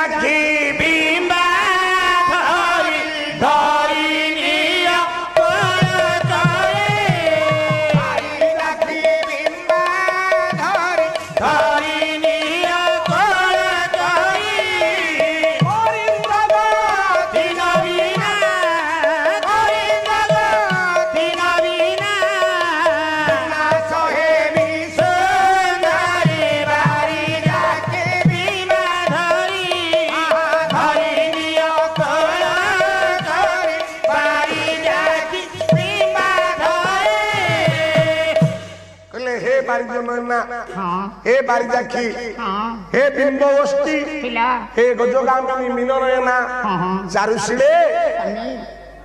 राखी बिंबा धरी धरी निया हे बारिजाखी हे बिंबवस्ती हे गजगामिनी मीननयना चारुशिले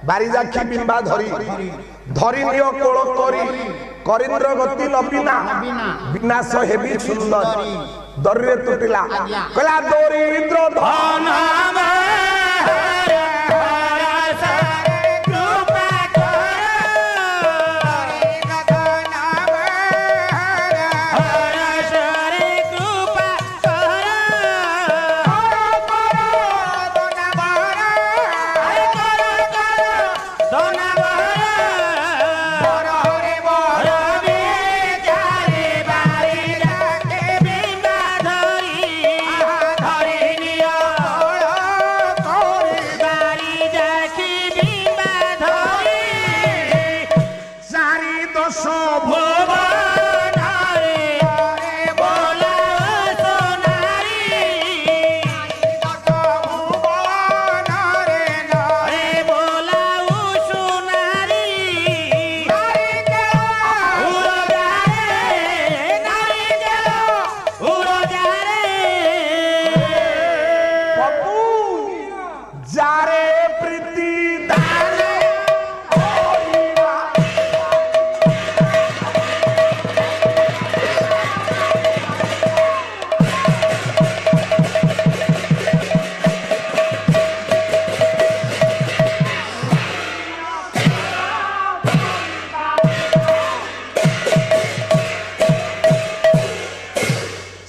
बारिजाखी बिंबा धरी धरी नियो कोळ करी करिंद्र गति लपिना विनाश हेबी सुंदर दरिरे तुटिला कला दरिद्र धन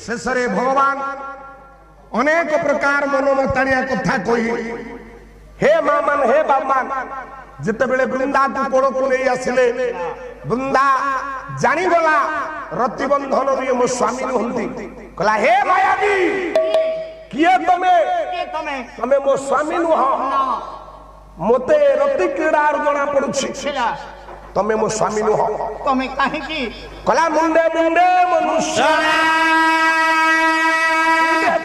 शेषरे भगवान अनेक प्रकार मनोमताणिया कथा कही हे मामन हे बामान जिते बेले वृंदा को कोड़ को नहीं आसिले वृंदा जानी गला रतिबंधन रे मो स्वामी नहंती कला हे मायावी किए तमे मो स्वामी नुह मोते रति क्रीड़ा जना पड़ुछि तमे मो स्वामी नुह तमे काहे की कला मुंडे मुंडे मनुष्य